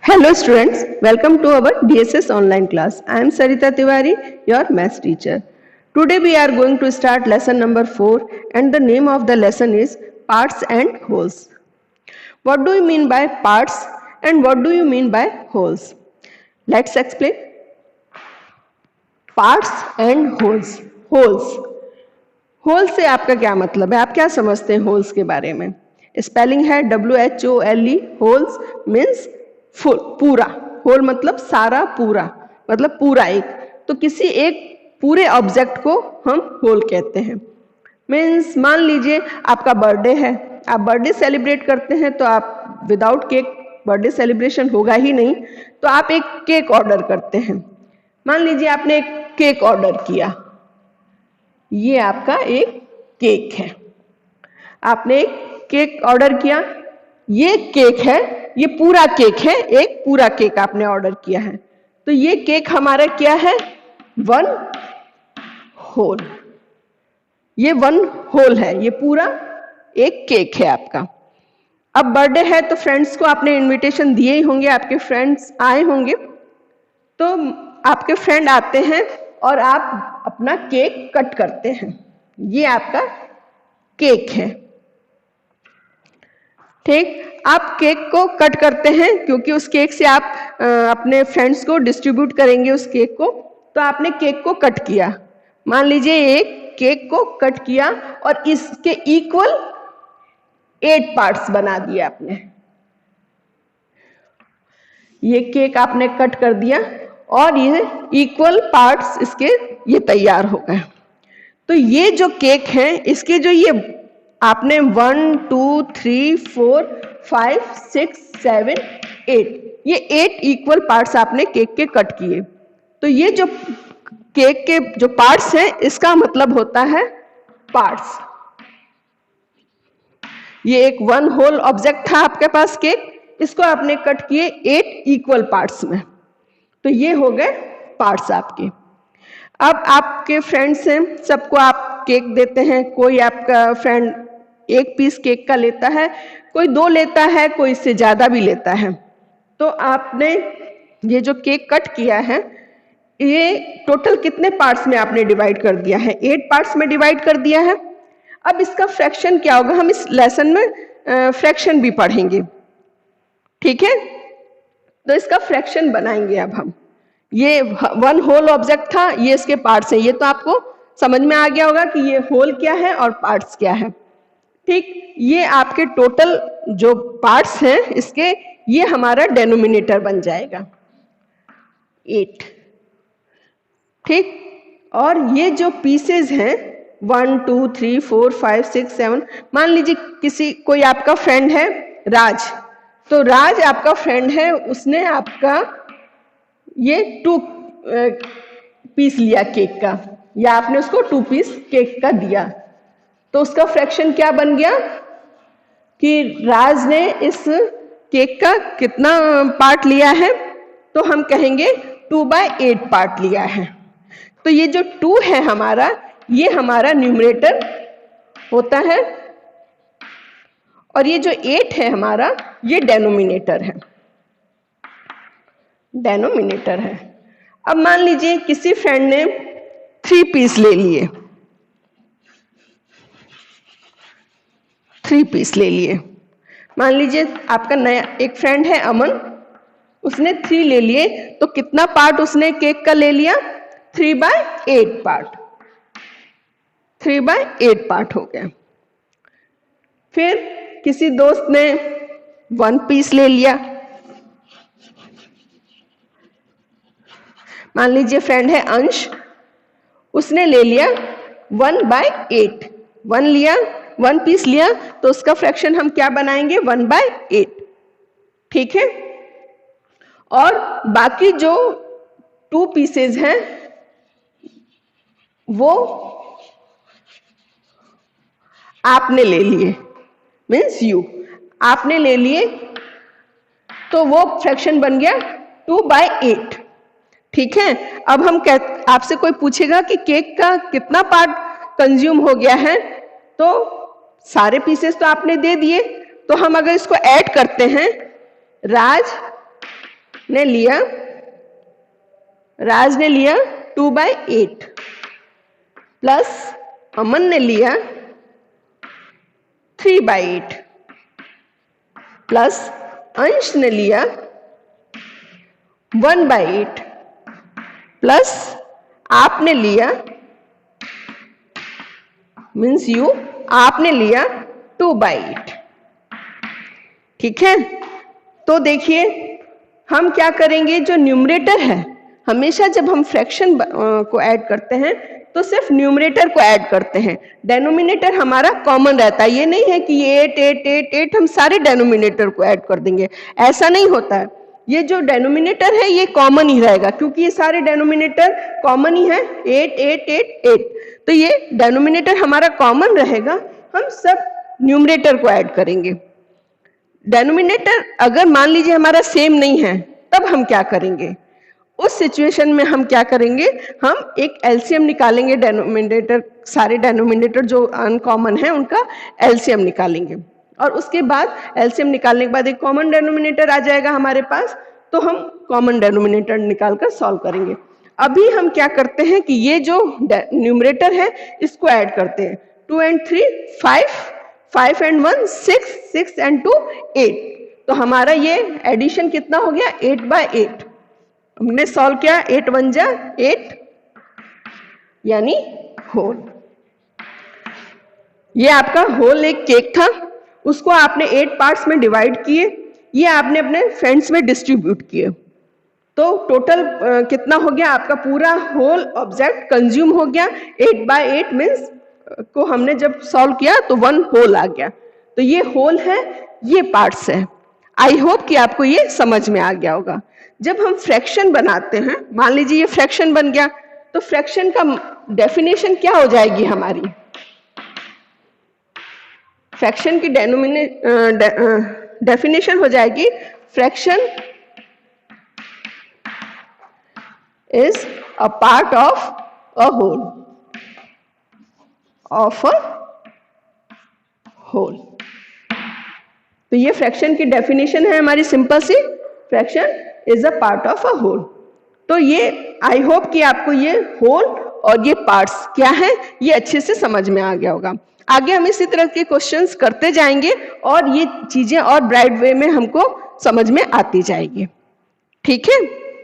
Hello students, welcome to our DSS online class. I am Sarita Tiwari, your maths teacher. Today we are going to start lesson number 4 and the name of the lesson is parts and wholes. What do you mean by parts and what do you mean by wholes? Let's explain. Parts and wholes. Wholes. Whole से आपका क्या मतलब है? आप क्या समझते हैं holes के बारे में? स्पेलिंग है WHOLE. होल्स मीन्स फुल, पूरा. होल मतलब सारा, पूरा मतलब पूरा एक. तो किसी एक पूरे ऑब्जेक्ट को हम होल कहते हैं. मीन्स मान लीजिए आपका बर्थडे है, आप बर्थडे सेलिब्रेट करते हैं तो आप विदाउट केक बर्थडे सेलिब्रेशन होगा ही नहीं. तो आप एक केक ऑर्डर करते हैं. मान लीजिए आपने एक केक ऑर्डर किया, ये आपका एक केक है. आपने एक केक ऑर्डर किया, ये केक है, ये पूरा केक है, एक पूरा केक आपने ऑर्डर किया है. तो ये केक हमारा क्या है? One whole. ये वन होल है, ये पूरा एक केक है आपका. अब बर्थडे है तो फ्रेंड्स को आपने इनविटेशन दिए ही होंगे, आपके फ्रेंड्स आए होंगे. तो आपके फ्रेंड आते हैं और आप अपना केक कट करते हैं. ये आपका केक है. ठीक, आप केक को कट करते हैं क्योंकि उस केक से आप अपने फ्रेंड्स को डिस्ट्रीब्यूट करेंगे उस केक को. तो आपने केक को कट किया. मान लीजिए एक केक को कट किया और इसके इक्वल 8 पार्ट्स बना दिए आपने. ये केक आपने कट कर दिया और ये इक्वल पार्ट्स इसके ये तैयार हो गए. तो ये जो केक है, इसके जो ये आपने 1 2 3 4 5 6 7 8 ये 8 इक्वल पार्ट्स आपने केक के कट किए. तो ये जो केक के जो पार्ट्स हैं, इसका मतलब होता है पार्ट्स. ये एक वन होल ऑब्जेक्ट था आपके पास केक, इसको आपने कट किए 8 इक्वल पार्ट्स में. तो ये हो गए पार्ट्स आपके. अब आपके फ्रेंड्स हैं, सबको आप केक देते हैं. कोई आपका फ्रेंड एक पीस केक का लेता है, कोई 2 लेता है, कोई इससे ज्यादा भी लेता है. तो आपने ये जो केक कट किया है, ये टोटल कितने पार्ट्स में आपने डिवाइड कर दिया है? 8 पार्ट्स में डिवाइड कर दिया है. अब इसका फ्रैक्शन क्या होगा? हम इस लेसन में फ्रैक्शन भी पढ़ेंगे. ठीक है, तो इसका फ्रैक्शन बनाएंगे अब हम. ये वन होल ऑब्जेक्ट था, ये इसके पार्ट्स हैं. ये तो आपको समझ में आ गया होगा कि ये होल क्या है और पार्ट्स क्या है. ठीक, ये आपके टोटल जो पार्ट्स हैं इसके, ये हमारा डेनोमिनेटर बन जाएगा 8. ठीक, और ये जो पीसेज हैं 1 2 3 4 5 6 7, मान लीजिए कोई आपका फ्रेंड है राज. तो राज आपका फ्रेंड है, उसने आपका ये 2 पीस लिया केक का, या आपने उसको 2 पीस केक का दिया. तो उसका फ्रैक्शन क्या बन गया कि राज ने इस केक का कितना पार्ट लिया है? तो हम कहेंगे 2/8 पार्ट लिया है. तो ये जो 2 है हमारा, ये हमारा न्यूमरेटर होता है और ये जो 8 है हमारा, ये डेनोमिनेटर है. डेनोमिनेटर है. अब मान लीजिए किसी फ्रेंड ने 3 पीस ले लिए. 3 पीस ले लिए. मान लीजिए आपका नया एक फ्रेंड है अमन, उसने 3 ले लिए. तो कितना पार्ट उसने केक का ले लिया? 3/8 पार्ट. 3/8 पार्ट हो गया. फिर किसी दोस्त ने 1 पीस ले लिया. मान लीजिए फ्रेंड है अंश, उसने ले लिया 1/8. 1 लिया, 1 पीस लिया, तो उसका फ्रैक्शन हम क्या बनाएंगे? 1/8. ठीक है, और बाकी जो 2 पीसेज हैं वो आपने ले लिए, मीन्स यू आपने ले लिए. तो वो फ्रैक्शन बन गया 2/8. ठीक है, अब हम आपसे कोई पूछेगा कि केक का कितना पार्ट कंज्यूम हो गया है, तो सारे पीसेस तो आपने दे दिए. तो हम अगर इसको ऐड करते हैं, राज ने लिया, राज ने लिया 2/8 प्लस अमन ने लिया 3/8 प्लस अंश ने लिया 1/8 प्लस आपने लिया मीन्स यू आपने लिया 2/8। ठीक है, तो देखिए हम क्या करेंगे, जो न्यूमरेटर है हमेशा जब हम फ्रैक्शन को ऐड करते हैं तो सिर्फ न्यूमरेटर को ऐड करते हैं, डेनोमिनेटर हमारा कॉमन रहता है। ये नहीं है कि 8 8 8 8 हम सारे डेनोमिनेटर को ऐड कर देंगे, ऐसा नहीं होता है। ये जो डेनोमिनेटर है ये कॉमन ही रहेगा, क्योंकि ये सारे डेनोमिनेटर कॉमन ही है, 8 8 8 8, तो ये डेनोमिनेटर हमारा कॉमन रहेगा, हम सब न्यूमरेटर को ऐड करेंगे। डेनोमिनेटर अगर मान लीजिए हमारा सेम नहीं है, तब हम क्या करेंगे, उस सिचुएशन में हम क्या करेंगे, हम एक एलसीएम निकालेंगे, डेनोमिनेटर सारे डेनोमिनेटर जो अनकॉमन है उनका एलसीएम निकालेंगे, और उसके बाद एलसीएम निकालने के बाद एक कॉमन डेनोमिनेटर आ जाएगा हमारे पास, तो हम कॉमन डेनोमिनेटर निकालकर सॉल्व करेंगे। अभी हम क्या करते हैं कि ये जो न्यूमरेटर है इसको ऐड करते हैं, 2 and 3 5, 5 and 1 6, 6 and 2 8, तो हमारा ये एडिशन कितना हो गया 8/8। हमने सॉल्व किया, 8 1 जा 8 यानी होल। ये आपका होल एक केक था, उसको आपने 8 पार्ट्स में डिवाइड किए, ये आपने अपने फ्रेंड्स में डिस्ट्रीब्यूट किए, तो टोटल कितना हो गया आपका, पूरा होल ऑब्जेक्ट कंज्यूम हो गया। 8/8 मीन्स को हमने जब सॉल्व किया तो 1 होल आ गया, तो ये होल है, ये पार्ट्स है। आई होप कि आपको ये समझ में आ गया होगा। जब हम फ्रैक्शन बनाते हैं, मान लीजिए ये फ्रैक्शन बन गया, तो फ्रैक्शन का डेफिनेशन क्या हो जाएगी हमारी, फ्रैक्शन की डेफिनेशन हो जाएगी, fraction is a part of a whole, of a whole। तो ये फ्रैक्शन की डेफिनेशन है हमारी सिंपल सी, fraction is a part of a whole. तो ये आई होप कि आपको ये होल और ये पार्ट्स क्या है ये अच्छे से समझ में आ गया होगा। आगे हम इसी तरह के क्वेश्चंस करते जाएंगे और ये चीजें और ब्राइट वे में हमको समझ में आती जाएगी। ठीक है।